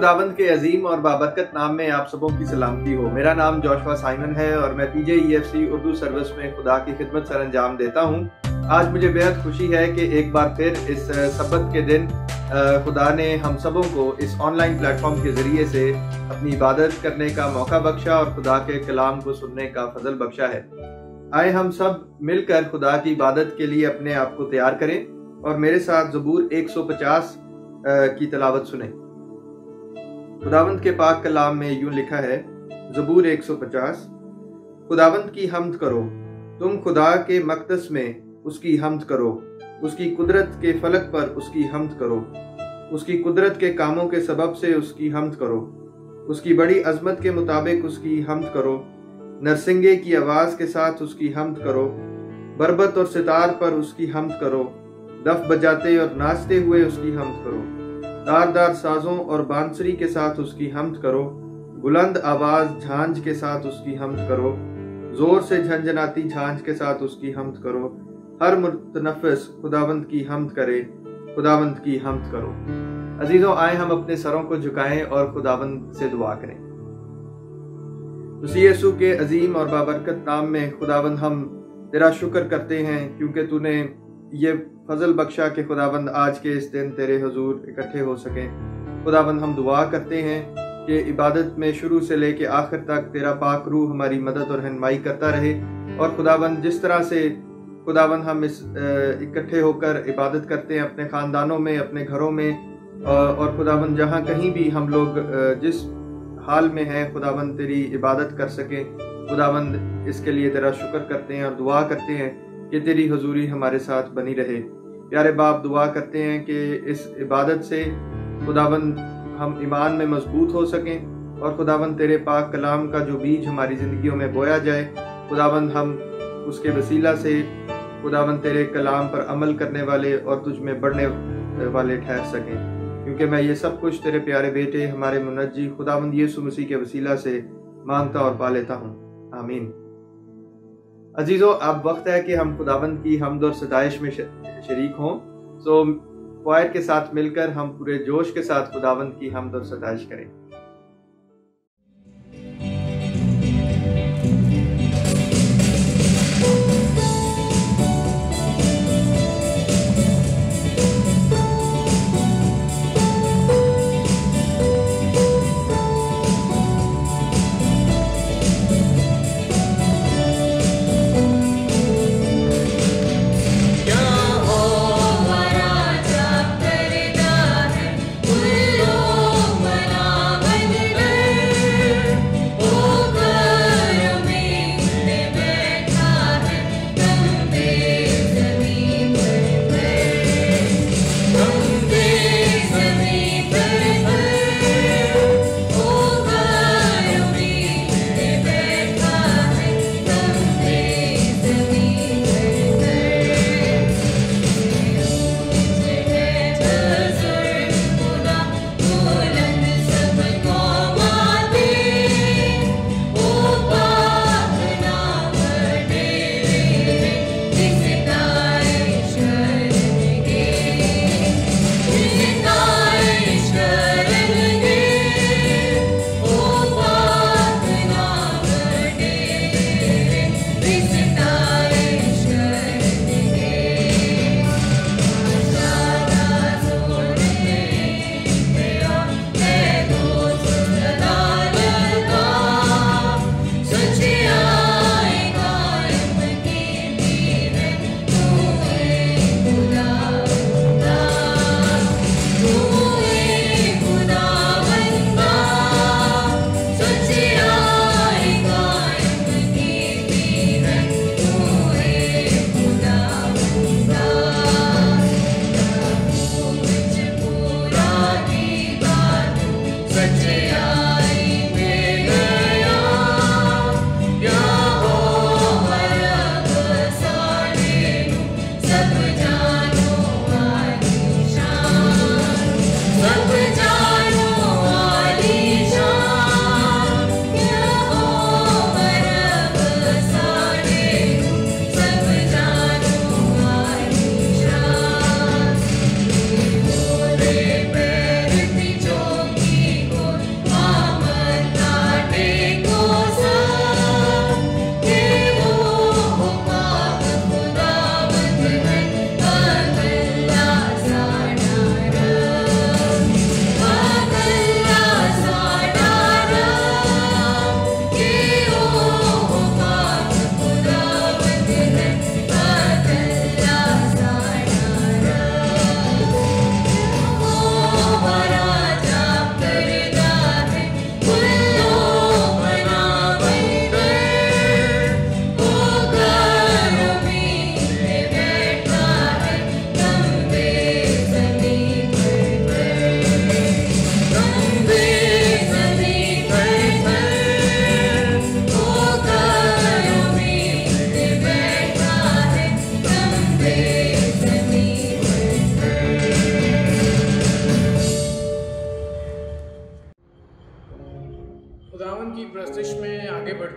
خداوند کے عظیم اور بابرکت نام میں آپ سبوں کی سلامتی ہو۔ میرا نام جوشوا سائمن ہے اور میں PJEFC اردو سروس میں خدا کی خدمت سر انجام دیتا ہوں۔ آج مجھے بہت خوشی ہے کہ ایک بار پھر اس سبت کے دن خدا نے ہم سبوں کو اس آن لائن پلیٹ فارم کے ذریعے سے اپنی عبادت کرنے کا موقع بخشا اور خدا کے کلام کو سننے کا فضل بخشا ہے۔ آئے ہم سب مل کر خدا کی عبادت کے لیے اپنے آپ کو تیار کریں اور میرے ساتھ زبور 150 کی تلاوت سنیں۔ خداوند کے پاک کلام میں یوں لکھا ہے، زبور 150۔ خداوند کی حمد کرو، تم خدا کے مقدس میں اس کی حمد کرو، اس کی قدرت کے فلک پر اس کی حمد کرو، اس کی قدرت کے کاموں کے سبب سے اس کی حمد کرو، اس کی بڑی عظمت کے مطابق اس کی حمد کرو، نرسنگے کی آواز کے ساتھ اس کی حمد کرو، بربت اور ستار پر اس کی حمد کرو، دف بجاتے اور ناچتے ہوئے اس کی حمد کرو، دار سازوں اور بانسری کے ساتھ اس کی حمد کرو، بلند آواز جھانج کے ساتھ اس کی حمد کرو، زور سے جھنجھناتی جھانج کے ساتھ اس کی حمد کرو، ہر متنفس خداوند کی حمد کرے، خداوند کی حمد کرو۔ عزیزوں، آئے ہم اپنے سروں کو جھکائیں اور خداوند سے دعا کریں۔ مسیح یسوع کے عظیم اور بابرکت نام میں خداوند ہم تیرا شکر کرتے ہیں کیونکہ تو نے یہ فضل بخشا کہ خداوند آج کے اس دن تیرے حضور اکٹھے ہو سکیں۔ خداوند ہم دعا کرتے ہیں کہ عبادت میں شروع سے لے کے آخر تک تیرا پاک روح ہماری مدد اور رہنمائی کرتا رہے، اور خداوند جس طرح سے خداوند ہم اس اکٹھے ہو کر عبادت کرتے ہیں اپنے خاندانوں میں، اپنے گھروں میں، اور خداوند جہاں کہیں بھی ہم لوگ جس حال میں ہیں خداوند تیری عبادت کر سکیں، خداوند اس کے لیے تیرا شکر کرتے ہیں اور دعا کرتے ہیں کہ تیری حضوری ہمارے ساتھ بنی رہے۔ پیارے باپ، دعا کرتے ہیں کہ اس عبادت سے خداوند ہم ایمان میں مضبوط ہو سکیں اور خداوند تیرے پاک کلام کا جو بیج ہماری زندگیوں میں بویا جائے، خداوند ہم اس کے وسیلہ سے خداوند تیرے کلام پر عمل کرنے والے اور تجھ میں بڑھنے والے ٹھہر سکیں، کیونکہ میں یہ سب کچھ تیرے پیارے بیٹے ہمارے منجی خداوند یسوع مسیح کے وسیلہ سے مانگتا اور پا لیتا ہوں، آمین۔ عزیزوں، اب وقت ہے کہ ہم خداوند کی حمد اور ستائش میں شریک ہوں۔ سو کوائر کے ساتھ مل کر ہم پورے جوش کے ساتھ خداوند کی حمد اور ستائش کریں۔ Mera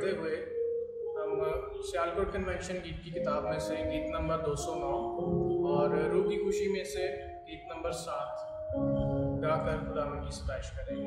پڑھتے ہوئے ہم سیالکوٹ کنونشن گیت کی کتاب میں سے گیت نمبر 209 اور روح کی خوشی میں سے گیت نمبر 7 گا کر خداوند کی ستائش کریں گے۔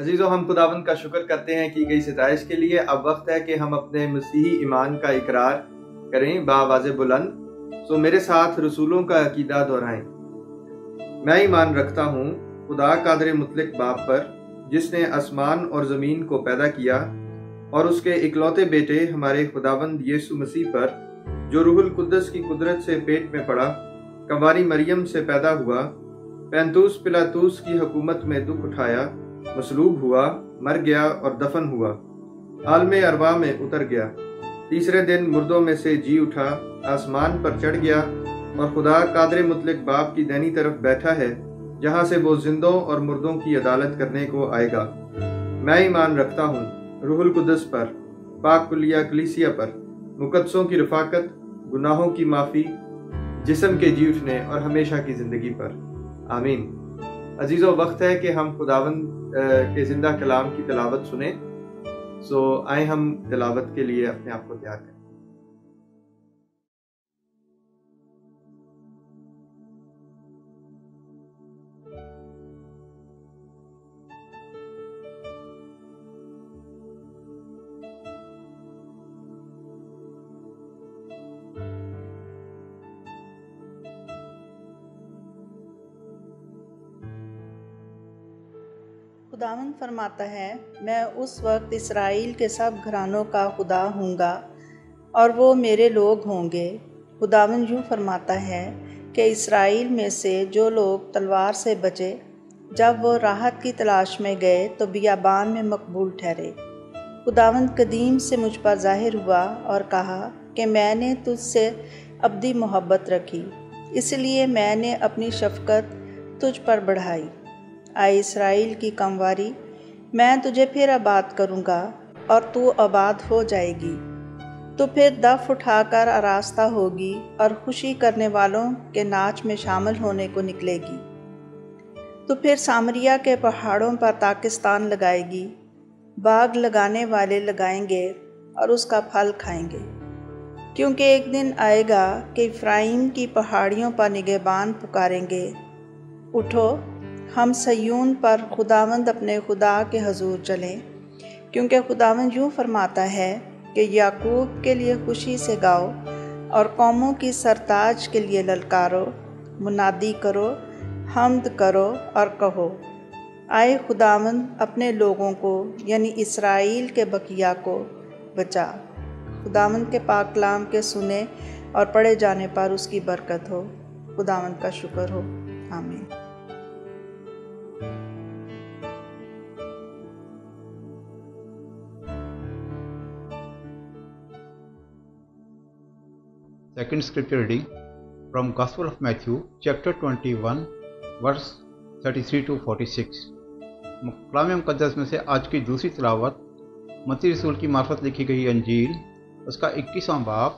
عزیزو، ہم خداوند کا شکر کرتے ہیں کی گئی ستائش کے لیے۔ اب وقت ہے کہ ہم اپنے مسیحی ایمان کا اقرار کریں بآواز بلند۔ سو میرے ساتھ رسولوں کا عقیدہ دہرائیں۔ میں ایمان رکھتا ہوں خدا قادر مطلق باپ پر، جس نے آسمان اور زمین کو پیدا کیا، اور اس کے اکلوتے بیٹے ہمارے خداوند یسوع مسیح پر، جو روح القدس کی قدرت سے پیٹ میں پڑا، کنواری مریم سے پیدا ہوا، پینتوس پلاطوس کی حکومت میں دکھ اٹھایا، مصلوب ہوا، مر گیا اور دفن ہوا، عالم ارواح میں اتر گیا، تیسرے دن مردوں میں سے جی اٹھا، آسمان پر چڑھ گیا، اور خدا قادر مطلق باپ کی دائنی طرف بیٹھا ہے، جہاں سے وہ زندوں اور مردوں کی عدالت کرنے کو آئے گا۔ میں ایمان رکھتا ہوں روح القدس پر، پاک کلیہ کلیسیا پر، مقدسوں کی رفاقت، گناہوں کی معافی، جسم کے جی اٹھنے اور ہمیشہ کی زندگی پر۔ آمین۔ عزیزو، وقت ہے کہ ہم خداوند کے زندہ کلام کی تلاوت سنیں۔ سو آئیں ہم تلاوت کے لیے اپنے آپ کو تیار کریں۔ خداوند فرماتا ہے، میں اس وقت اسرائیل کے سب گھرانوں کا خدا ہوں گا اور وہ میرے لوگ ہوں گے۔ خداوند یوں فرماتا ہے کہ اسرائیل میں سے جو لوگ تلوار سے بچے، جب وہ راحت کی تلاش میں گئے تو بیابان میں مقبول ٹھہرے۔ خداوند قدیم سے مجھ پر ظاہر ہوا اور کہا کہ میں نے تجھ سے ابدی محبت رکھی، اس لیے میں نے اپنی شفقت تجھ پر بڑھائی۔ اے اسرائیل کی کمواری، میں تجھے پھر آباد کروں گا اور تو آباد ہو جائے گی۔ تو پھر دف اٹھا کر آراستہ ہوگی اور خوشی کرنے والوں کے ناچ میں شامل ہونے کو نکلے گی۔ تو پھر سامریا کے پہاڑوں پر تاکستان لگائے گی، باغ لگانے والے لگائیں گے اور اس کا پھل کھائیں گے۔ کیونکہ ایک دن آئے گا کہ افرائیم کی پہاڑیوں پر نگہبان پکاریں گے، اٹھو، ہم سیون پر خداوند اپنے خدا کے حضور چلیں، کیونکہ خداوند یوں فرماتا ہے کہ یعقوب کے لیے خوشی سے گاؤ اور قوموں کی سرتاج کے لیے للکارو، منادی کرو، حمد کرو اور کہو، اے خداوند اپنے لوگوں کو یعنی اسرائیل کے بقیہ کو بچا۔ خداوند کے پاک کلام کے سنے اور پڑھے جانے پر اس کی برکت ہو۔ خداوند کا شکر ہو۔ آمین۔ Second scripture reading from Gospel of Matthew, chapter 21, verse 33 to 46. کلام مقدس میں سے آج کی دوسری تلاوت متی رسول کی معرفت لکھی گئی انجیل، اس کا 21واں باب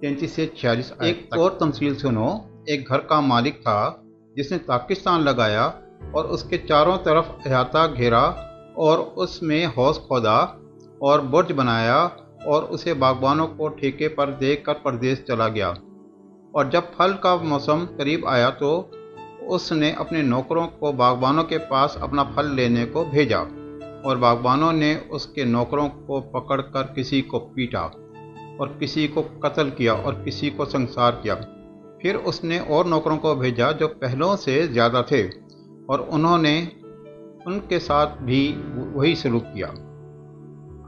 33 سے 46 ایک اور تمثیل سنو۔ ایک گھر کا مالک تھا جس نے تاکستان لگایا اور اس کے چاروں طرف احاطہ گھیرا اور اس میں حوض کھودا اور برج بنایا اور اسے باغبانوں کو ٹھیکے پر دے کر پردیس چلا گیا۔ اور جب پھل کا موسم قریب آیا تو اس نے اپنے نوکروں کو باغبانوں کے پاس اپنا پھل لینے کو بھیجا، اور باغبانوں نے اس کے نوکروں کو پکڑ کر کسی کو پیٹا اور کسی کو قتل کیا اور کسی کو سنسار کیا۔ پھر اس نے اور نوکروں کو بھیجا جو پہلوں سے زیادہ تھے، اور انہوں نے ان کے ساتھ بھی وہی سلوک کیا۔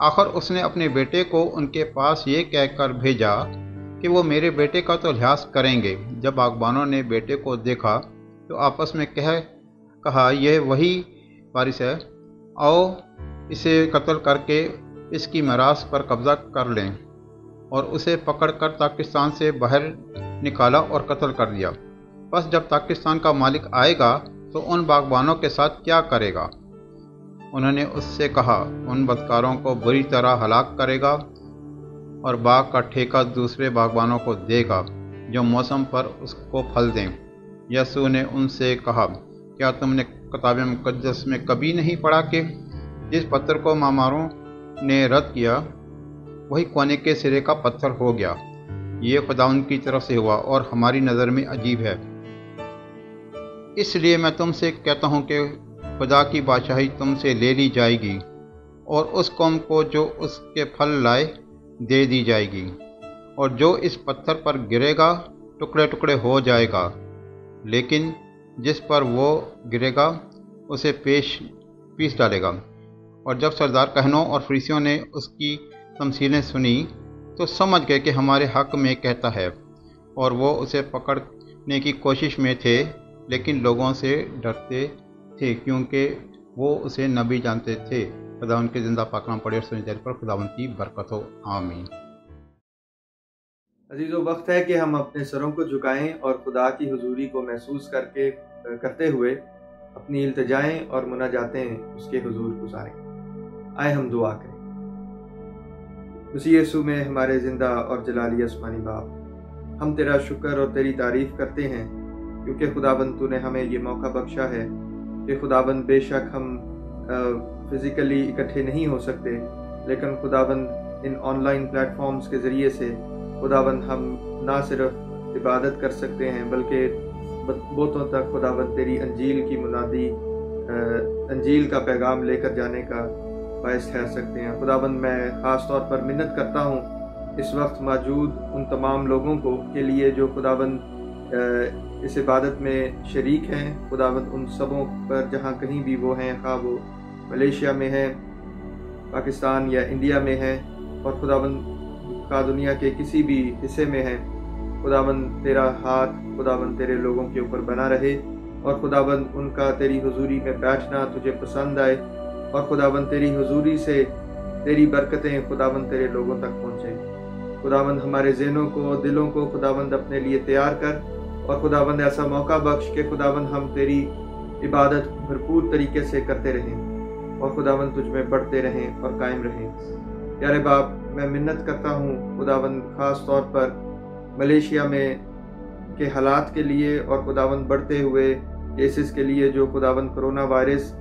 آخر اس نے اپنے بیٹے کو ان کے پاس یہ کہہ کر بھیجا کہ وہ میرے بیٹے کا تو لحاظ کریں گے۔ جب باغبانوں نے بیٹے کو دیکھا تو آپس میں کہا یہ وہی وارث ہے، آؤ اسے قتل کر کے اس کی میراث پر قبضہ کر لیں، اور اسے پکڑ کر تاکستان سے باہر نکالا اور قتل کر دیا۔ بس جب تاکستان کا مالک آئے گا تو ان باغبانوں کے ساتھ کیا کرے گا؟ انہوں نے اس سے کہا، ان بدکاروں کو بری طرح ہلاک کرے گا اور باغ کا ٹھیکہ دوسرے باغبانوں کو دے گا جو موسم پر اس کو پھل دیں۔ یسوع نے ان سے کہا، کیا تم نے کتاب مقدس میں کبھی نہیں پڑھا کہ جس پتھر کو معماروں نے رد کیا وہی کونے کے سرے کا پتھر ہو گیا؟ یہ خداوند کی طرف سے ہوا اور ہماری نظر میں عجیب ہے۔ اس لیے میں تم سے کہتا ہوں کہ خدا کی بادشاہی تم سے لے لی جائے گی اور اس قوم کو جو اس کے پھل لائے دے دی جائے گی، اور جو اس پتھر پر گرے گا ٹکڑے ٹکڑے ہو جائے گا، لیکن جس پر وہ گرے گا اسے پیس ڈالے گا۔ اور جب سردار کہنوں اور فریسیوں نے اس کی تمثیلیں سنی تو سمجھ گئے کہ ہمارے حق میں کہتا ہے، اور وہ اسے پکڑنے کی کوشش میں تھے، لیکن لوگوں سے ڈرتے تھے کیونکہ وہ اسے نبی جانتے تھے۔ خدا ان کے زندہ پاک کلام پڑھے اور سننے پر خداوند کی برکت ہو، آمین۔ عزیزو، وقت ہے کہ ہم اپنے سروں کو جھکائیں اور خدا کی حضوری کو محسوس کرتے ہوئے اپنی التجائیں اور مناجاتیں اس کے حضور گزاریں۔ آئے ہم دعا کریں۔ مسیح یسوع میں ہمارے زندہ اور جلالی آسمانی باپ، ہم تیرا شکر اور تیری تعریف کرتے ہیں کیونکہ خداوند تو نے ہمیں یہ موقع بخشا ہے کہ خداوند بے شک ہم فزیکلی اکٹھے نہیں ہو سکتے، لیکن خداوند ان آن لائن پلیٹ فارمز کے ذریعے سے خداوند ہم نہ صرف عبادت کر سکتے ہیں بلکہ بہتوں تک خداوند تیری انجیل کی منادی، انجیل کا پیغام لے کر جانے کا باعث ٹھہر سکتے ہیں۔ خداوند میں خاص طور پر منت کرتا ہوں اس وقت موجود ان تمام لوگوں کے لیے جو خداوند اس عبادت میں شریک ہیں، خداوند ان سبوں پر جہاں کہیں بھی وہ ہیں، خواہ وہ ملیشیا میں ہیں، پاکستان یا انڈیا میں ہیں، اور خداوند کا دنیا کے کسی بھی حصے میں ہیں، خداوند تیرا ہاتھ خداوند تیرے لوگوں کے اوپر بنا رہے، اور خداوند ان کا تیری حضوری میں بیٹھنا تجھے پسند آئے، اور خداوند تیری حضوری سے تیری برکتیں خداوند تیرے لوگوں تک پہنچیں۔ خداوند ہمارے ذہنوں کو، دلوں کو خداوند اپنے لیے تیار کر، اور خداوند ایسا موقع بخش کہ خداوند ہم تیری عبادت بھرپور طریقے سے کرتے رہیں، اور خداوند تجھ میں بڑھتے رہیں اور قائم رہیں۔ پیارے باپ، میں منت کرتا ہوں خداوند خاص طور پر ملیشیا میں کے حالات کے لیے، اور خداوند بڑھتے ہوئے کیسز کے لیے جو خداوند کرونا وائرس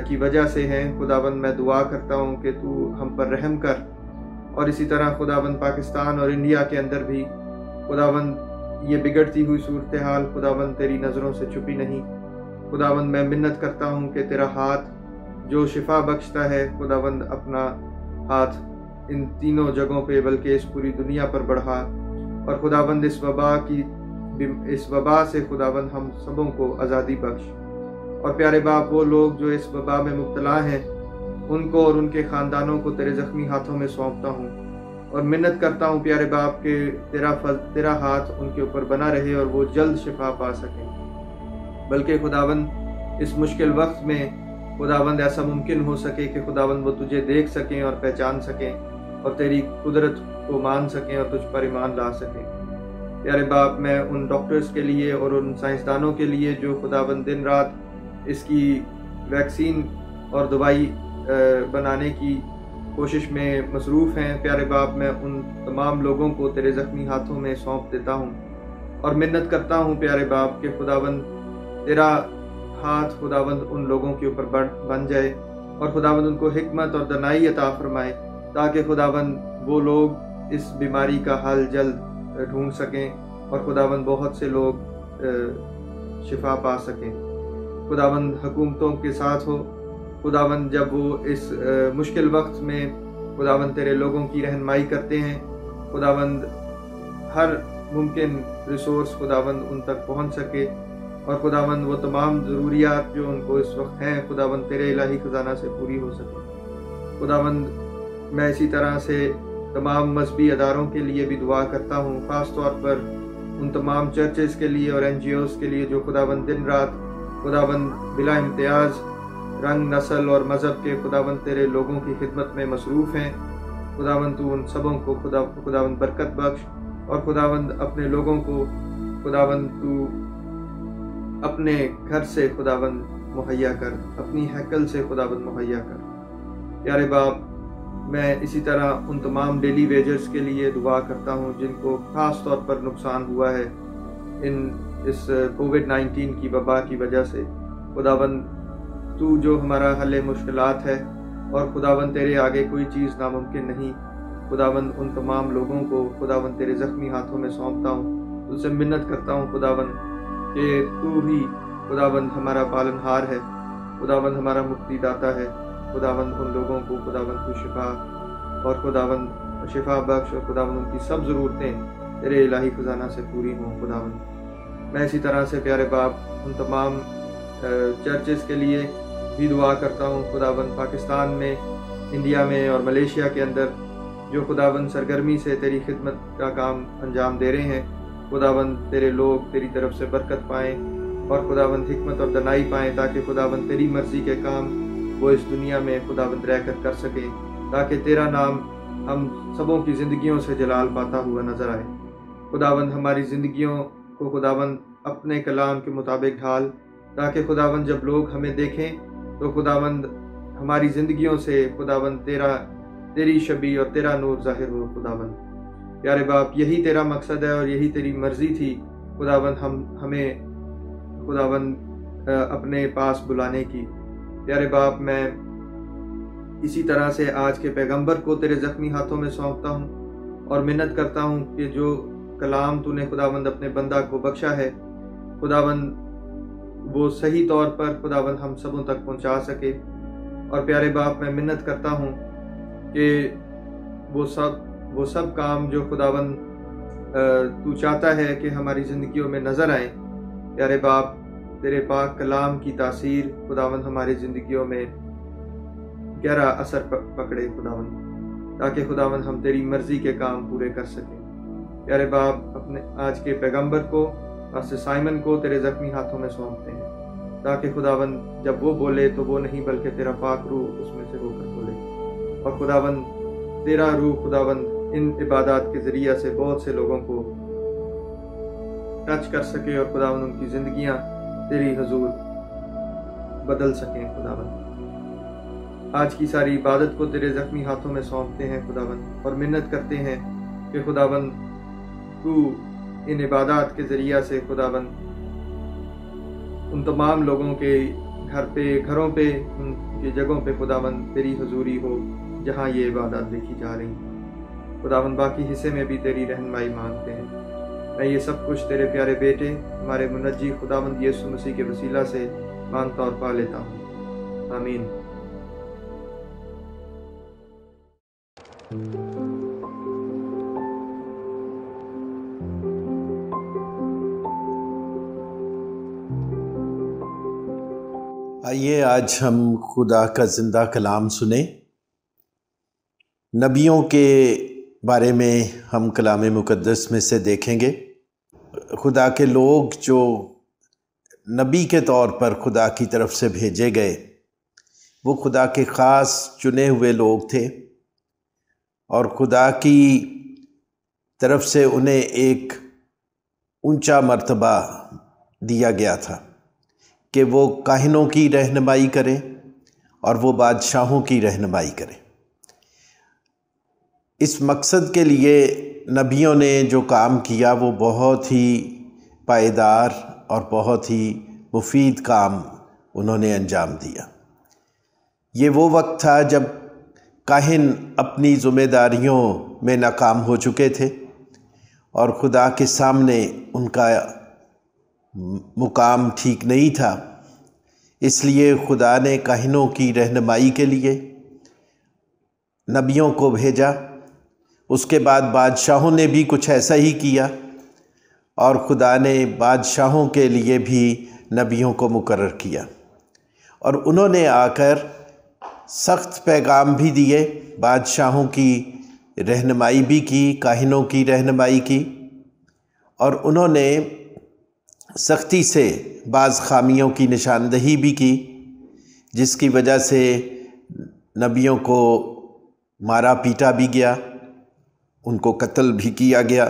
کی وجہ سے ہیں۔ خداوند میں دعا کرتا ہوں کہ تو ہم پر رحم کر، اور اسی طرح خداوند پاکستان اور انڈیا کے اندر بھی خداوند یہ بگڑتی ہوئی صورتحال خداوند تیری نظروں سے چھپی نہیں۔ خداوند میں منت کرتا ہوں کہ تیرا ہاتھ جو شفا بخشتا ہے، خداوند اپنا ہاتھ ان تینوں جگہوں پہ بلکہ اس پوری دنیا پر بڑھا، اور خداوند اس وبا سے خداوند ہم سبوں کو آزادی بخش۔ اور پیارے باپ، وہ لوگ جو اس وبا میں مبتلا ہیں ان کو اور ان کے خاندانوں کو تیرے زخمی ہاتھوں میں سونپتا ہوں، اور منت کرتا ہوں پیارے باپ کہ تیرا ہاتھ ان کے اوپر بنا رہے اور وہ جلد شفا پا سکیں، بلکہ خداوند اس مشکل وقت میں خداوند ایسا ممکن ہو سکے کہ خداوند وہ تجھے دیکھ سکیں اور پہچان سکیں، اور تیری قدرت کو مان سکیں اور تجھ پر ایمان لا سکیں۔ پیارے باپ، میں ان ڈاکٹرز کے لیے اور ان سائنسدانوں کے لیے جو خداوند دن رات اس کی ویکسین اور دوائی بنانے کی کوشش میں مصروف ہیں، پیارے باپ میں ان تمام لوگوں کو تیرے زخمی ہاتھوں میں سونپ دیتا ہوں، اور منت کرتا ہوں پیارے باپ کہ خداوند تیرا ہاتھ خداوند ان لوگوں کے اوپر بن جائے، اور خداوند ان کو حکمت اور دانائی عطا فرمائے تاکہ خداوند وہ لوگ اس بیماری کا حل جلد ڈھونڈ سکیں، اور خداوند بہت سے لوگ شفا پا سکیں۔ خداوند حکومتوں کے ساتھ ہو، خداوند جب وہ اس مشکل وقت میں خداوند تیرے لوگوں کی رہنمائی کرتے ہیں، خداوند ہر ممکن ریسورس خداوند ان تک پہنچ سکے، اور خداوند وہ تمام ضروریات جو ان کو اس وقت ہیں خداوند تیرے الہی خزانہ سے پوری ہو سکے۔ خداوند میں اسی طرح سے تمام مذہبی اداروں کے لیے بھی دعا کرتا ہوں، خاص طور پر ان تمام چرچز کے لیے اور NGOs کے لیے جو خداوند دن رات خداوند بلا امتیاز رنگ، نسل اور مذہب کے خداوند تیرے لوگوں کی خدمت میں مصروف ہیں۔ خداوند تو ان سبوں کو خداوند برکت بخش، اور خداوند اپنے لوگوں کو خداوند تو اپنے گھر سے خداوند مہیا کر، اپنی ہیکل سے خداوند مہیا کر۔ پیارے باپ، میں اسی طرح ان تمام ڈیلی ویجرز کے لیے دعا کرتا ہوں جن کو خاص طور پر نقصان ہوا ہے اس کووڈ-19 کی وبا کی وجہ سے۔ خداوند تو جو ہمارا حل مشکلات ہے، اور خداوند تیرے آگے کوئی چیز ناممکن نہیں۔ خداوند ان تمام لوگوں کو خداوند تیرے زخمی ہاتھوں میں سونپتا ہوں، تجھ سے منت کرتا ہوں خداوند کہ تو ہی خداوند ہمارا پالنہار ہے۔ خداوند ہمارا مفتی داتا ہے، خداوند ان لوگوں کو خداوند کو شفا اور خداوند شفا بخش، اور خداوند ان کی سب ضرورتیں تیرے الہی خزانہ سے پوری ہوں خداوند۔ میں اسی طرح سے پیارے باپ ان تمام چرچز کے لیے بھی دعا کرتا ہوں خداوند، پاکستان میں، انڈیا میں اور ملیشیا کے اندر جو خداوند سرگرمی سے تیری خدمت کا کام انجام دے رہے ہیں، خداوند تیرے لوگ تیری طرف سے برکت پائیں اور خداوند حکمت اور دانائی پائیں، تاکہ خداوند تیری مرضی کے کام وہ اس دنیا میں خداوند رہ کر سکیں، تاکہ تیرا نام ہم سبوں کی زندگیوں سے جلال پاتا ہوا نظر آئے۔ خداوند ہماری زندگیوں کو خداوند اپنے کلام کے مطابق ڈھال، تاکہ خداوند جب لوگ ہمیں دیکھیں تو خداوند ہماری زندگیوں سے خداوند تیری شبیہ اور تیرا نور ظاہر ہو خداوند۔ پیارے باپ، یہی تیرا مقصد ہے اور یہی تیری مرضی تھی خداوند ہمیں خداوند اپنے پاس بلانے کی۔ پیارے باپ، میں اسی طرح سے آج کے پیغمبر کو تیرے زخمی ہاتھوں میں سونپتا ہوں اور منت کرتا ہوں کہ جو کلام تو نے خداوند اپنے بندہ کو بخشا ہے خداوند، وہ صحیح طور پر خداوند ہم سبوں تک پہنچا سکے۔ اور پیارے باپ، میں منت کرتا ہوں کہ وہ سب کام جو خداوند تو چاہتا ہے کہ ہماری زندگیوں میں نظر آئیں، پیارے باپ تیرے پاک کلام کی تاثیر خداوند ہماری زندگیوں میں گہرا اثر پکڑے خداوند، تاکہ خداوند ہم تیری مرضی کے کام پورے کر سکیں۔ پیارے باپ، اپنے آج کے پیغمبر کو پاسٹر سائمن کو تیرے زخمی ہاتھوں میں سونپتے ہیں، تاکہ خداوند جب وہ بولے تو وہ نہیں بلکہ تیرا پاک روح اس میں سے ہو کر بولے، اور خداوند تیرا روح خداوند ان عبادات کے ذریعہ سے بہت سے لوگوں کو ٹچ کر سکے اور خداوند ان کی زندگیاں تیری حضور بدل سکیں خداوند۔ آج کی ساری عبادت کو تیرے زخمی ہاتھوں میں سونپتے ہیں خداوند، اور منت کرتے ہیں کہ خداوند تو ان عبادات کے ذریعہ سے خداوند ان تمام لوگوں کے گھروں پہ ان کی جگہوں پہ خداوند تیری حضوری ہو جہاں یہ عبادات دیکھی جا رہی ہیں خداوند۔ باقی حصے میں بھی تیری رہنمائی مانگتے ہیں۔ میں یہ سب کچھ تیرے پیارے بیٹے ہمارے منجی خداوند یسوع مسیح کے وسیلہ سے مانگتا اور پا لیتا ہوں، آمین۔ آئیے آج ہم خدا کا زندہ کلام سنیں۔ نبیوں کے بارے میں ہم کلام مقدس میں سے دیکھیں گے۔ خدا کے لوگ جو نبی کے طور پر خدا کی طرف سے بھیجے گئے، وہ خدا کے خاص چنے ہوئے لوگ تھے، اور خدا کی طرف سے انہیں ایک اونچا مرتبہ دیا گیا تھا کہ وہ کاہنوں کی رہنمائی کریں اور وہ بادشاہوں کی رہنمائی کریں۔ اس مقصد کے لیے نبیوں نے جو کام کیا وہ بہت ہی پائیدار اور بہت ہی مفید کام انہوں نے انجام دیا۔ یہ وہ وقت تھا جب کاہن اپنی ذمہ داریوں میں ناکام ہو چکے تھے اور خدا کے سامنے ان کا مقام ٹھیک نہیں تھا، اس لیے خدا نے کاہنوں کی رہنمائی کے لیے نبیوں کو بھیجا۔ اس کے بعد بادشاہوں نے بھی کچھ ایسا ہی کیا، اور خدا نے بادشاہوں کے لیے بھی نبیوں کو مقرر کیا، اور انہوں نے آ کر سخت پیغام بھی دیے، بادشاہوں کی رہنمائی بھی کی، کاہنوں کی رہنمائی کی، اور انہوں نے سختی سے بعض خامیوں کی نشاندہی بھی کی، جس کی وجہ سے نبیوں کو مارا پیٹا بھی گیا، ان کو قتل بھی کیا گیا،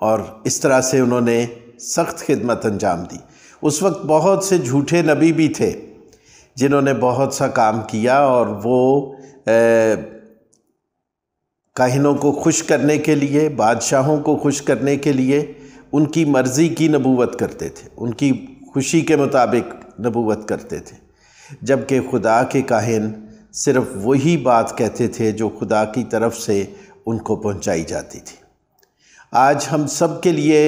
اور اس طرح سے انہوں نے سخت خدمت انجام دی۔ اس وقت بہت سے جھوٹے نبی بھی تھے جنہوں نے بہت سا کام کیا، اور وہ کاہنوں کو خوش کرنے کے لیے، بادشاہوں کو خوش کرنے کے لیے ان کی مرضی کی نبوت کرتے تھے، ان کی خوشی کے مطابق نبوت کرتے تھے، جبکہ خدا کے کاہن صرف وہی بات کہتے تھے جو خدا کی طرف سے ان کو پہنچائی جاتی تھی۔ آج ہم سب کے لیے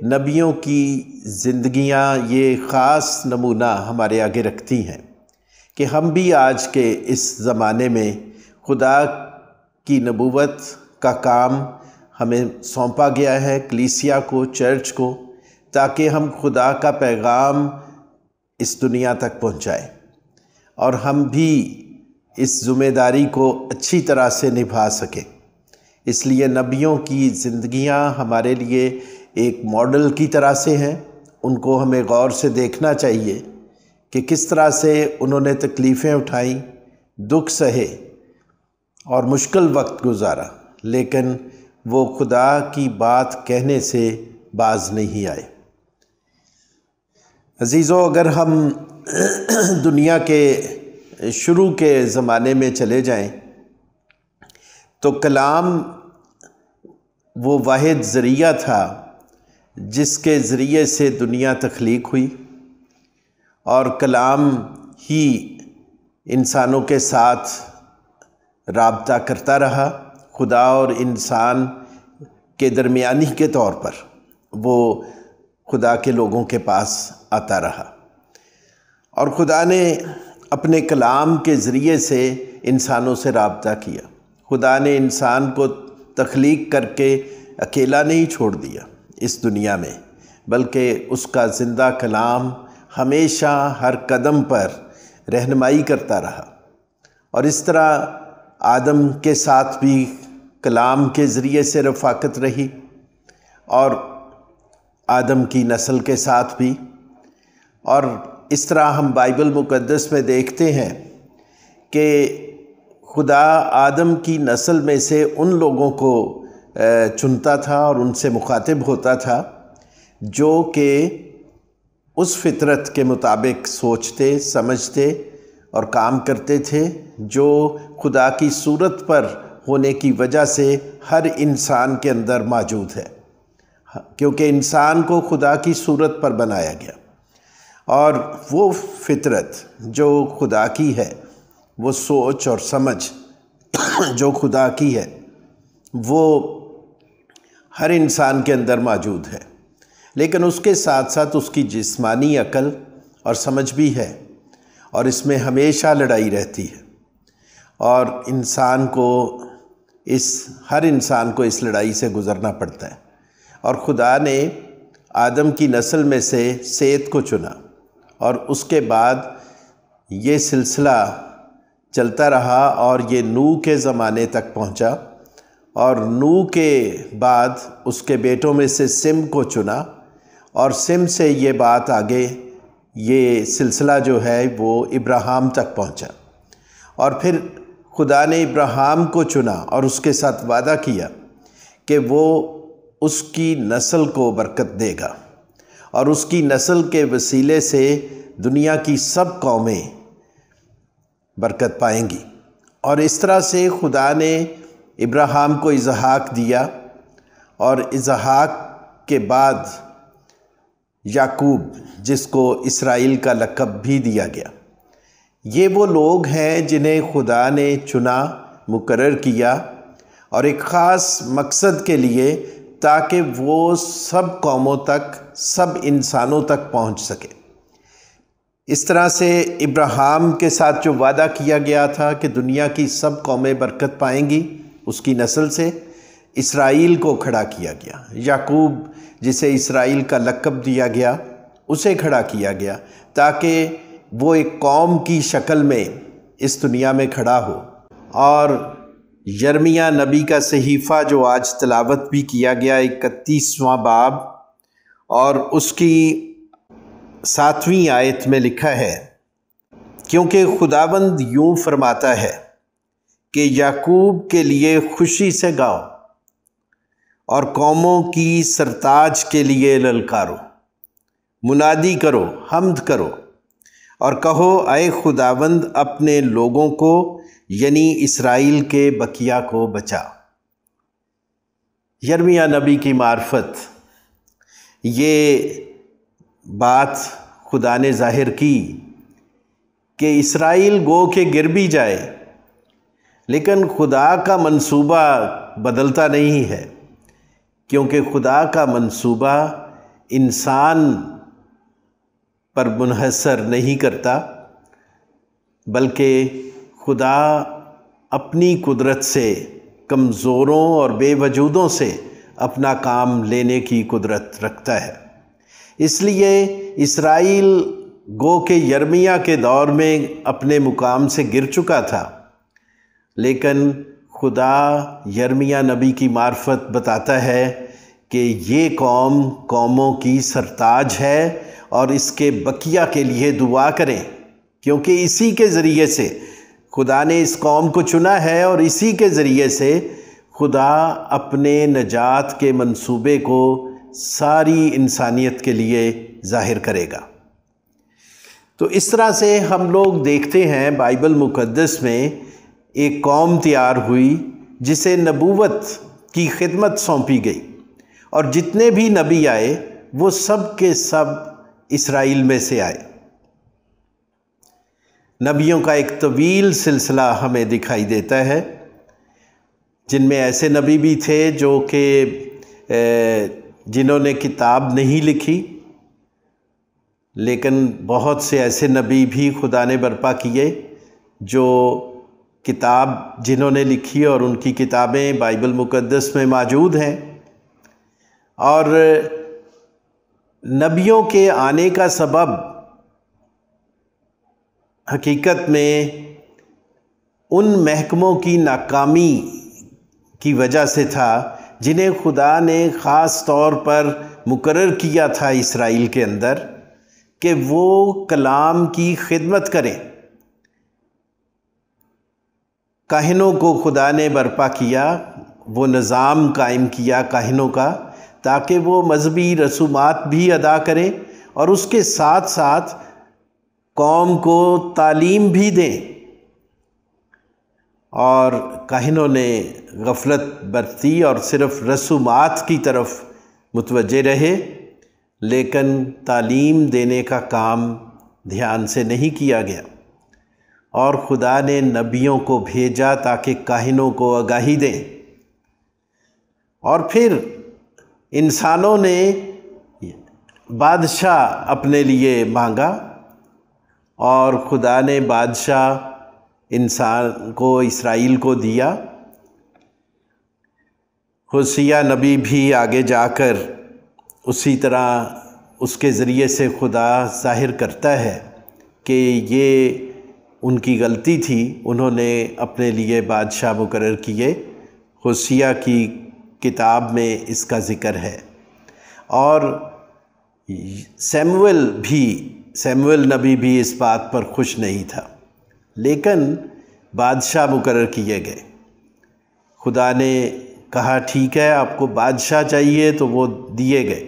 نبیوں کی زندگیاں یہ خاص نمونہ ہمارے آگے رکھتی ہیں کہ ہم بھی آج کے اس زمانے میں خدا کی نبوت کا کام ہمیں سونپا گیا ہے، کلیسیا کو، چرچ کو، تاکہ ہم خدا کا پیغام اس دنیا تک پہنچائیں اور ہم بھی اس ذمہ داری کو اچھی طرح سے نبھا سکیں۔ اس لیے نبیوں کی زندگیاں ہمارے لیے ایک ماڈل کی طرح سے ہیں، ان کو ہمیں غور سے دیکھنا چاہیے کہ کس طرح سے انہوں نے تکلیفیں اٹھائیں، دکھ سہے اور مشکل وقت گزارا، لیکن وہ خدا کی بات کہنے سے باز نہیں آئے۔ عزیزو، اگر ہم دنیا کے شروع کے زمانے میں چلے جائیں تو کلام وہ واحد ذریعہ تھا جس کے ذریعے سے دنیا تخلیق ہوئی، اور کلام ہی انسانوں کے ساتھ رابطہ کرتا رہا۔ خدا اور انسان کے درمیانی کے طور پر وہ خدا کے لوگوں کے پاس آتا رہا، اور خدا نے اپنے کلام کے ذریعے سے انسانوں سے رابطہ کیا۔ خدا نے انسان کو تخلیق کر کے اکیلا نہیں چھوڑ دیا اس دنیا میں، بلکہ اس کا زندہ کلام ہمیشہ ہر قدم پر رہنمائی کرتا رہا، اور اس طرح آدم کے ساتھ بھی کلام کے ذریعے سے رفاقت رہی، اور آدم کی نسل کے ساتھ بھی۔ اور اس طرح ہم بائبل مقدس میں دیکھتے ہیں کہ خدا آدم کی نسل میں سے ان لوگوں کو چنتا تھا اور ان سے مخاطب ہوتا تھا جو کہ اس فطرت کے مطابق سوچتے، سمجھتے اور کام کرتے تھے جو خدا کی صورت پر ہونے کی وجہ سے ہر انسان کے اندر موجود ہے، کیونکہ انسان کو خدا کی صورت پر بنایا گیا، اور وہ فطرت جو خدا کی ہے، وہ سوچ اور سمجھ جو خدا کی ہے، وہ ہر انسان کے اندر موجود ہے، لیکن اس کے ساتھ ساتھ اس کی جسمانی عقل اور سمجھ بھی ہے، اور اس میں ہمیشہ لڑائی رہتی ہے، اور ہر انسان کو اس لڑائی سے گزرنا پڑتا ہے۔ اور خدا نے آدم کی نسل میں سے سیت کو چنا، اور اس کے بعد یہ سلسلہ چلتا رہا اور یہ نوح کے زمانے تک پہنچا، اور نوح کے بعد اس کے بیٹوں میں سے سم کو چنا، اور سم سے یہ بات آگے یہ سلسلہ جو ہے وہ ابراہیم تک پہنچا، اور پھر خدا نے ابراہیم کو چنا اور اس کے ساتھ وعدہ کیا کہ وہ اس کی نسل کو برکت دے گا، اور اس کی نسل کے وسیلے سے دنیا کی سب قومیں برکت پائیں گی۔ اور اس طرح سے خدا نے ابراہیم کو اسحاق دیا، اور اسحاق کے بعد یعقوب، جس کو اسرائیل کا لقب بھی دیا گیا۔ یہ وہ لوگ ہیں جنہیں خدا نے چنا، مقرر کیا، اور ایک خاص مقصد کے لیے، تاکہ وہ سب قوموں تک، سب انسانوں تک پہنچ سکے۔ اس طرح سے ابراہیم کے ساتھ جو وعدہ کیا گیا تھا کہ دنیا کی سب قومیں برکت پائیں گی اس کی نسل سے، اسرائیل کو کھڑا کیا گیا۔ یعقوب، جسے اسرائیل کا لقب دیا گیا، اسے کھڑا کیا گیا تاکہ وہ ایک قوم کی شکل میں اس دنیا میں کھڑا ہو۔ اور یرمیہ نبی کا صحیفہ جو آج تلاوت بھی کیا گیا، 31واں باب اور اس کی 7ویں آیت میں لکھا ہے، کیونکہ خداوند یوں فرماتا ہے کہ یعقوب کے لیے خوشی سے گاؤ اور قوموں کی سرتاج کے لیے للکارو، منادی کرو، حمد کرو اور کہو اے خداوند اپنے لوگوں کو یعنی اسرائیل کے بقیہ کو بچا۔ یرمیہ نبی کی معرفت یہ بات خدا نے ظاہر کی کہ اسرائیل گو کہ گر بھی جائے، لیکن خدا کا منصوبہ بدلتا نہیں ہے، کیونکہ خدا کا منصوبہ انسان پر منحصر نہیں کرتا، بلکہ خدا اپنی قدرت سے کمزوروں اور بے وجودوں سے اپنا کام لینے کی قدرت رکھتا ہے۔ اس لیے اسرائیل گو کہ یرمیہ کے دور میں اپنے مقام سے گر چکا تھا، لیکن خدا یرمیہ نبی کی معرفت بتاتا ہے کہ یہ قوم قوموں کی سرتاج ہے اور اس کے بقیہ کے لیے دعا کریں، کیونکہ اسی کے ذریعے سے خدا نے اس قوم کو چنا ہے اور اسی کے ذریعے سے خدا اپنے نجات کے منصوبے کو ساری انسانیت کے لیے ظاہر کرے گا۔ تو اس طرح سے ہم لوگ دیکھتے ہیں بائبل مقدس میں ایک قوم تیار ہوئی جسے نبوت کی خدمت سونپی گئی، اور جتنے بھی نبی آئے وہ سب کے سب اسرائیل میں سے آئے۔ نبیوں کا ایک طویل سلسلہ ہمیں دکھائی دیتا ہے، جن میں ایسے نبی بھی تھے جو کہ جنہوں نے کتاب نہیں لکھی، لیکن بہت سے ایسے نبی بھی خدا نے برپا کیے جو کتاب جنہوں نے لکھی، اور ان کی کتابیں بائبل مقدس میں موجود ہیں۔ اور نبیوں کے آنے کا سبب حقیقت میں ان محکموں کی ناکامی کی وجہ سے تھا جنہیں خدا نے خاص طور پر مقرر کیا تھا اسرائیل کے اندر کہ وہ کلام کی خدمت کریں۔ کاہنوں کو خدا نے برپا کیا، وہ نظام قائم کیا کاہنوں کا، تاکہ وہ مذہبی رسومات بھی ادا کریں اور اس کے ساتھ ساتھ قوم کو تعلیم بھی دیں۔ اور کاہنوں نے غفلت برتی اور صرف رسومات کی طرف متوجہ رہے، لیکن تعلیم دینے کا کام دھیان سے نہیں کیا گیا، اور خدا نے نبیوں کو بھیجا تاکہ کاہنوں کو آگاہی دیں۔ اور پھر انسانوں نے بادشاہ اپنے لیے مانگا، اور خدا نے بادشاہ انسان کو، اسرائیل کو دیا۔ ہوسیہ نبی بھی آگے جا کر اسی طرح اس کے ذریعے سے خدا ظاہر کرتا ہے کہ یہ ان کی غلطی تھی، انہوں نے اپنے لیے بادشاہ مقرر کیے۔ ہوسیہ کی کتاب میں اس کا ذکر ہے۔ اور سیموئل نبی بھی اس بات پر خوش نہیں تھا، لیکن بادشاہ مقرر کیے گئے۔ خدا نے کہا ٹھیک ہے، آپ کو بادشاہ چاہیے، تو وہ دیے گئے۔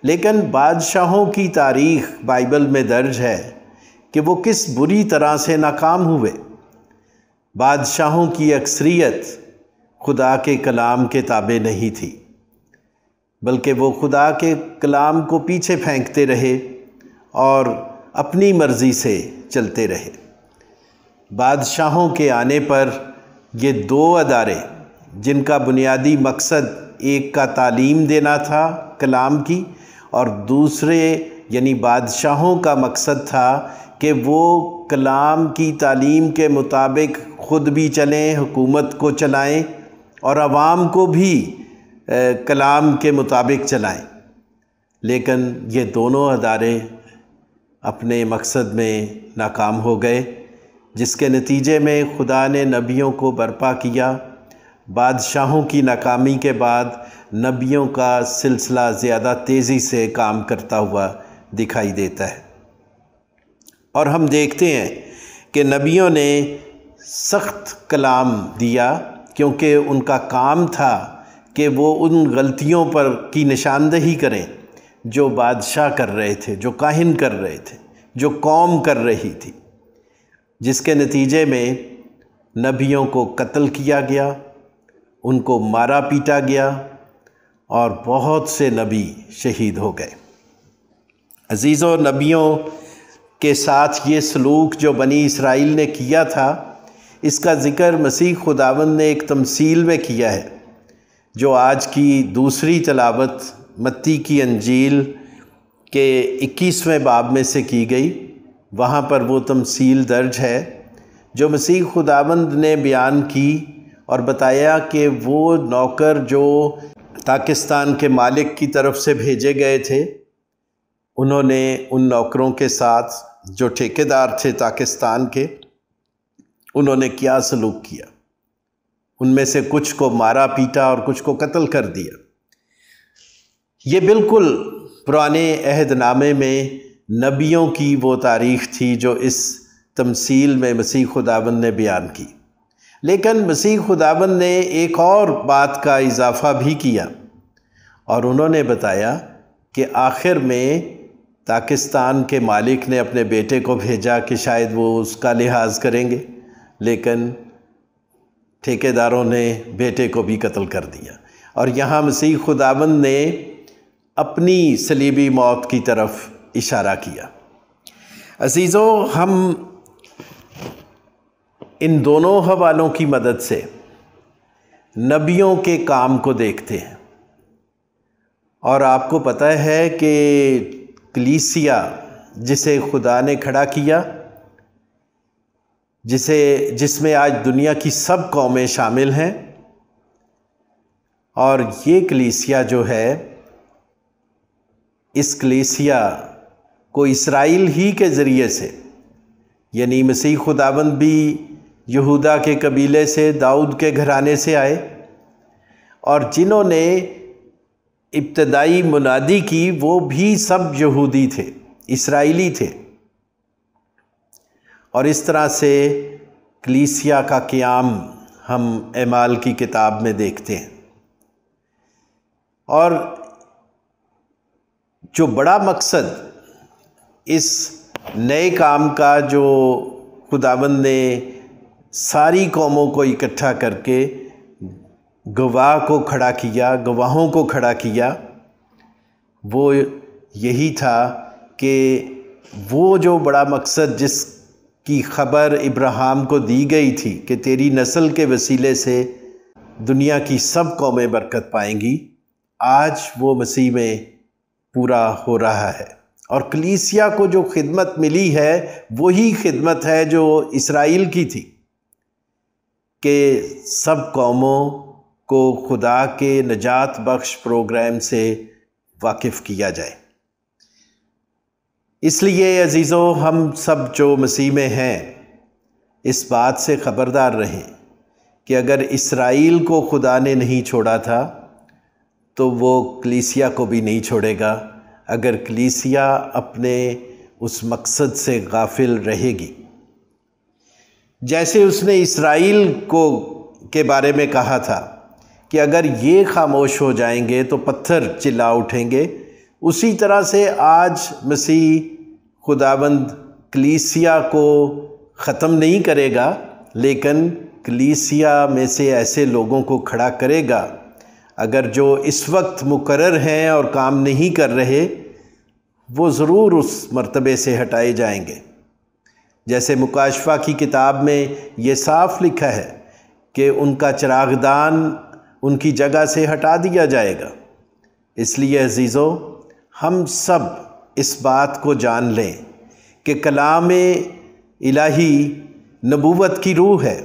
لیکن بادشاہوں کی تاریخ بائبل میں درج ہے کہ وہ کس بری طرح سے ناکام ہوئے۔ بادشاہوں کی اکثریت خدا کے کلام کے تابع نہیں تھی، بلکہ وہ خدا کے کلام کو پیچھے پھینکتے رہے اور اپنی مرضی سے چلتے رہے۔ بادشاہوں کے آنے پر یہ دو ادارے، جن کا بنیادی مقصد ایک کا تعلیم دینا تھا کلام کی، اور دوسرے یعنی بادشاہوں کا مقصد تھا کہ وہ کلام کی تعلیم کے مطابق خود بھی چلیں، حکومت کو چلائیں اور عوام کو بھی کلام کے مطابق چلائیں۔ لیکن یہ دونوں ادارے اپنے مقصد میں ناکام ہو گئے، جس کے نتیجے میں خدا نے نبیوں کو برپا کیا۔ بادشاہوں کی ناکامی کے بعد نبیوں کا سلسلہ زیادہ تیزی سے کام کرتا ہوا دکھائی دیتا ہے، اور ہم دیکھتے ہیں کہ نبیوں نے سخت کلام دیا، کیونکہ ان کا کام تھا کہ وہ ان غلطیوں پر کی نشاندہی کریں جو بادشاہ کر رہے تھے، جو کاہن کر رہے تھے، جو قوم کر رہی تھی، جس کے نتیجے میں نبیوں کو قتل کیا گیا، ان کو مارا پیٹا گیا، اور بہت سے نبی شہید ہو گئے۔ عزیزوں، نبیوں کے ساتھ یہ سلوک جو بنی اسرائیل نے کیا تھا، اس کا ذکر مسیح خداوند نے ایک تمثیل میں کیا ہے، جو آج کی دوسری تلاوت متی کی انجیل کے 21ویں باب میں سے کی گئی۔ وہاں پر وہ تمثیل درج ہے جو مسیح خداوند نے بیان کی اور بتایا کہ وہ نوکر جو پاکستان کے مالک کی طرف سے بھیجے گئے تھے، انہوں نے ان نوکروں کے ساتھ جو ٹھیکیدار تھے پاکستان کے، انہوں نے کیا سلوک کیا۔ ان میں سے کچھ کو مارا پیٹا اور کچھ کو قتل کر دیا۔ یہ بالکل پرانے عہد نامے میں نبیوں کی وہ تاریخ تھی جو اس تمثیل میں مسیح خداوند نے بیان کی۔ لیکن مسیح خداوند نے ایک اور بات کا اضافہ بھی کیا، اور انہوں نے بتایا کہ آخر میں پاکستان کے مالک نے اپنے بیٹے کو بھیجا کہ شاید وہ اس کا لحاظ کریں گے، لیکن ٹھیکیداروں نے بیٹے کو بھی قتل کر دیا۔ اور یہاں مسیح خداوند نے اپنی صلیبی موت کی طرف اشارہ کیا۔ عزیزو، ہم ان دونوں حوالوں کی مدد سے نبیوں کے کام کو دیکھتے ہیں، اور آپ کو پتہ ہے کہ کلیسیا جسے خدا نے کھڑا کیا، جس میں آج دنیا کی سب قومیں شامل ہیں، اور یہ کلیسیا جو ہے، اس کلیسیا کو اسرائیل ہی کے ذریعے سے، یعنی مسیح خداوند بھی یہودا کے قبیلے سے، داؤد کے گھرانے سے آئے، اور جنہوں نے ابتدائی منادی کی وہ بھی سب یہودی تھے، اسرائیلی تھے، اور اس طرح سے کلیسیا کا قیام ہم اعمال کی کتاب میں دیکھتے ہیں۔ اور جو بڑا مقصد اس نئے کام کا جو خداوند نے ساری قوموں کو اکٹھا کر کے گواہ کو کھڑا کیا، گواہوں کو کھڑا کیا، وہ یہی تھا کہ وہ جو بڑا مقصد جس کی خبر ابراہیم کو دی گئی تھی کہ تیری نسل کے وسیلے سے دنیا کی سب قومیں برکت پائیں گی، آج وہ مسیح میں پورا ہو رہا ہے۔ اور کلیسیا کو جو خدمت ملی ہے وہی خدمت ہے جو اسرائیل کی تھی، کہ سب قوموں کو خدا کے نجات بخش پروگرام سے واقف کیا جائے۔ اس لیے عزیزو، ہم سب جو مسیح میں ہیں اس بات سے خبردار رہیں کہ اگر اسرائیل کو خدا نے نہیں چھوڑا تھا تو وہ کلیسیا کو بھی نہیں چھوڑے گا، اگر کلیسیا اپنے اس مقصد سے غافل رہے گی۔ جیسے اس نے اسرائیل کے بارے میں کہا تھا کہ اگر یہ خاموش ہو جائیں گے تو پتھر چلا اٹھیں گے، اسی طرح سے آج مسیح خداوند کلیسیا کو ختم نہیں کرے گا، لیکن کلیسیا میں سے ایسے لوگوں کو کھڑا کرے گا اگر جو اس وقت مقرر ہیں اور کام نہیں کر رہے، وہ ضرور اس مرتبے سے ہٹائے جائیں گے۔ جیسے مکاشفہ کی کتاب میں یہ صاف لکھا ہے کہ ان کا چراغدان ان کی جگہ سے ہٹا دیا جائے گا۔ اس لیے عزیزو، ہم سب اس بات کو جان لیں کہ کلام الہی نبوت کی روح ہے،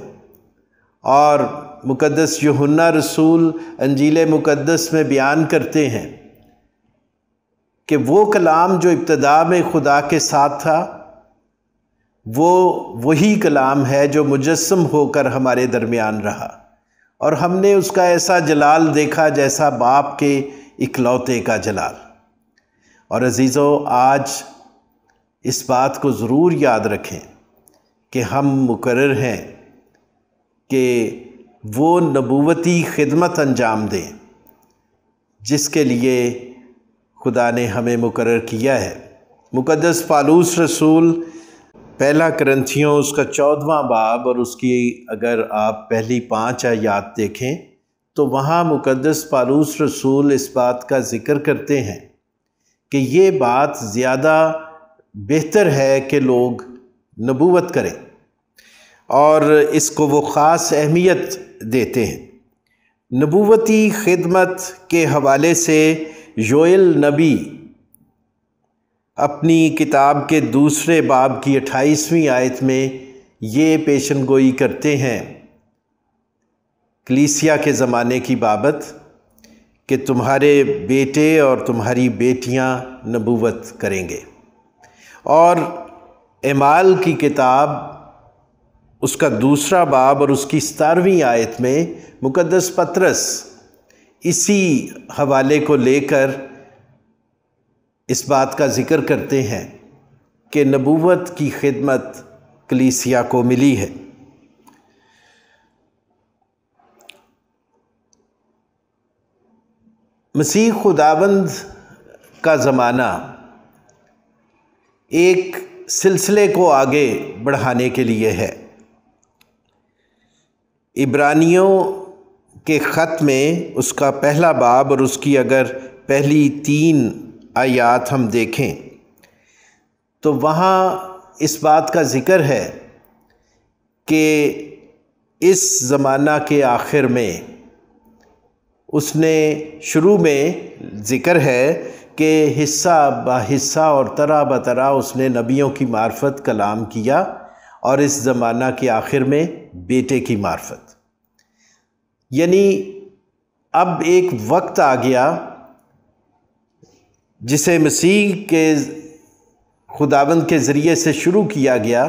اور مقدس یوحنا رسول انجیل مقدس میں بیان کرتے ہیں کہ وہ کلام جو ابتدا میں خدا کے ساتھ تھا، وہ وہی کلام ہے جو مجسم ہو کر ہمارے درمیان رہا، اور ہم نے اس کا ایسا جلال دیکھا جیسا باپ کے اکلوتے کا جلال۔ اور عزیزو، آج اس بات کو ضرور یاد رکھیں کہ ہم مقرر ہیں کہ وہ نبوتی خدمت انجام دیں جس کے لیے خدا نے ہمیں مقرر کیا ہے۔ مقدس پالوس رسول پہلا کرنتھیوں اس کا 14واں باب اور اس کی اگر آپ پہلی 5 آیات دیکھیں تو وہاں مقدس پالوس رسول اس بات کا ذکر کرتے ہیں کہ یہ بات زیادہ بہتر ہے کہ لوگ نبوت کریں، اور اس کو وہ خاص اہمیت دیتے ہیں۔ نبوتی خدمت کے حوالے سے یوئیل نبی اپنی کتاب کے دوسرے باب کی 28ویں آیت میں یہ پیشن گوئی کرتے ہیں کلیسیا کے زمانے کی بابت کہ تمہارے بیٹے اور تمہاری بیٹیاں نبوت کریں گے۔ اور اعمال کی کتاب اس کا دوسرا باب اور اس کی 17ویں آیت میں مقدس پطرس اسی حوالے کو لے کر اس بات کا ذکر کرتے ہیں کہ نبوت کی خدمت کلیسیا کو ملی ہے۔ مسیح خداوند کا زمانہ ایک سلسلے کو آگے بڑھانے کے لیے ہے۔ عبرانیوں کے خط میں اس کا پہلا باب اور اس کی اگر پہلی 3 آیات ہم دیکھیں تو وہاں اس بات کا ذکر ہے کہ اس زمانہ کے آخر میں اس نے شروع میں ذکر ہے کہ حصہ بحصہ اور طرح بطرح اس نے نبیوں کی معرفت کلام کیا، اور اس زمانہ کے آخر میں بیٹے کی معرفت، یعنی اب ایک وقت آ گیا جسے مسیح کے خداوند کے ذریعے سے شروع کیا گیا،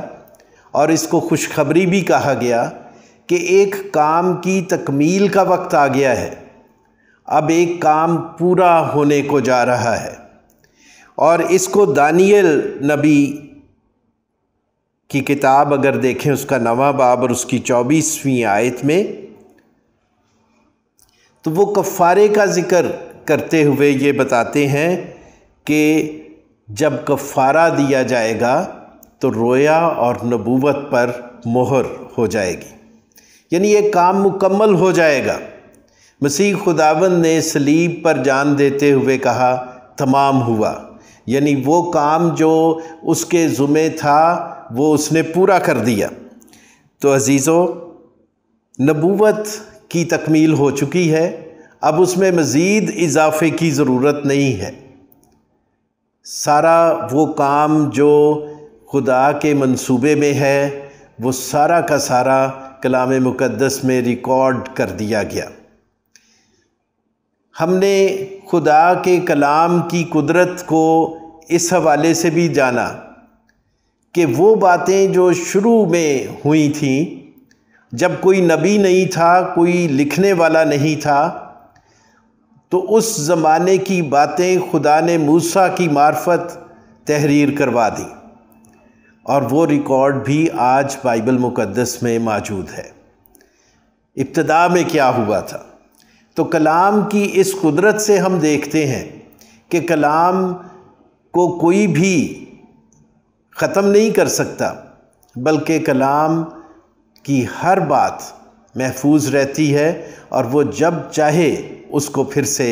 اور اس کو خوشخبری بھی کہا گیا کہ ایک کام کی تکمیل کا وقت آ گیا ہے، اب ایک کام پورا ہونے کو جا رہا ہے۔ اور اس کو دانیل نبی کی کتاب اگر دیکھیں اس کا 9واں باب اور اس کی 24ویں آیت میں، تو وہ کفارے کا ذکر کرتے ہوئے یہ بتاتے ہیں کہ جب کفارہ دیا جائے گا تو رویا اور نبوت پر مہر ہو جائے گی، یعنی یہ کام مکمل ہو جائے گا۔ مسیح خداوند نے صلیب پر جان دیتے ہوئے کہا تمام ہوا، یعنی وہ کام جو اس کے ذمہ تھا وہ اس نے پورا کر دیا۔ تو عزیزو، نبوت کی تکمیل ہو چکی ہے، اب اس میں مزید اضافے کی ضرورت نہیں ہے۔ سارا وہ کام جو خدا کے منصوبے میں ہے وہ سارا کا سارا کلام مقدس میں ریکارڈ کر دیا گیا۔ ہم نے خدا کے کلام کی قدرت کو اس حوالے سے بھی جانا کہ وہ باتیں جو شروع میں ہوئی تھیں، جب کوئی نبی نہیں تھا، کوئی لکھنے والا نہیں تھا، تو اس زمانے کی باتیں خدا نے موسیٰ کی معرفت تحریر کروا دی، اور وہ ریکارڈ بھی آج بائبل مقدس میں موجود ہے۔ ابتدا میں کیا ہوا تھا؟ تو کلام کی اس قدرت سے ہم دیکھتے ہیں کہ کلام کو کوئی بھی ختم نہیں کر سکتا، بلکہ کلام کی ہر بات محفوظ رہتی ہے، اور وہ جب چاہے اس کو پھر سے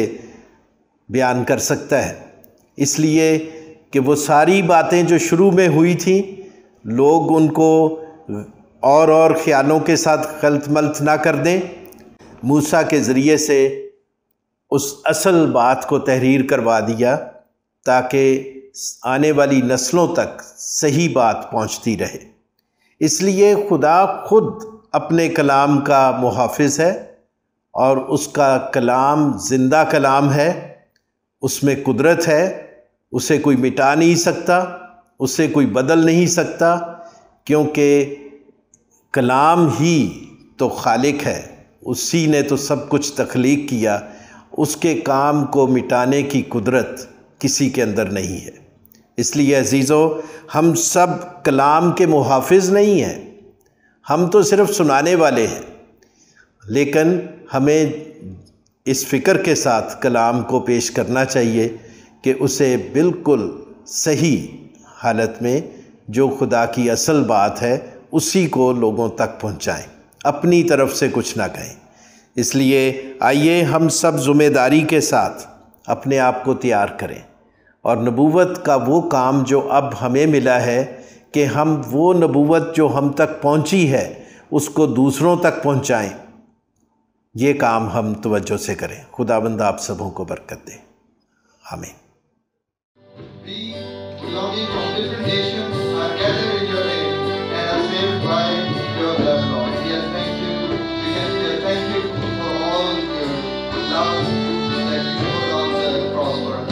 بیان کر سکتا ہے۔ اس لیے کہ وہ ساری باتیں جو شروع میں ہوئی تھیں، لوگ ان کو اور خیالوں کے ساتھ خلط ملط نہ کر دیں، موسیٰ کے ذریعے سے اس اصل بات کو تحریر کروا دیا تاکہ آنے والی نسلوں تک صحیح بات پہنچتی رہے۔ اس لیے خدا خود اپنے کلام کا محافظ ہے، اور اس کا کلام زندہ کلام ہے، اس میں قدرت ہے، اسے کوئی مٹا نہیں سکتا، اسے کوئی بدل نہیں سکتا، کیونکہ کلام ہی تو خالق ہے، اسی نے تو سب کچھ تخلیق کیا، اس کے کام کو مٹانے کی قدرت کسی کے اندر نہیں ہے۔ اس لیے عزیزو، ہم سب کلام کے محافظ نہیں ہیں، ہم تو صرف سنانے والے ہیں، لیکن ہمیں اس فکر کے ساتھ کلام کو پیش کرنا چاہیے کہ اسے بالکل صحیح حالت میں جو خدا کی اصل بات ہے اسی کو لوگوں تک پہنچائیں، اپنی طرف سے کچھ نہ کہیں۔ اس لیے آئیے ہم سب ذمہ داری کے ساتھ اپنے آپ کو تیار کریں، اور نبوت کا وہ کام جو اب ہمیں ملا ہے کہ ہم وہ نبوت جو ہم تک پہنچی ہے اس کو دوسروں تک پہنچائیں، یہ کام ہم توجہ سے کریں۔ خداوند آپ سبوں کو برکت دے۔ آمین۔ We, belonging from different nations, are gathered in your name and are saved by your blood, Lord. We are thank you. We can say thank you for all your love that you showed on the cross for us.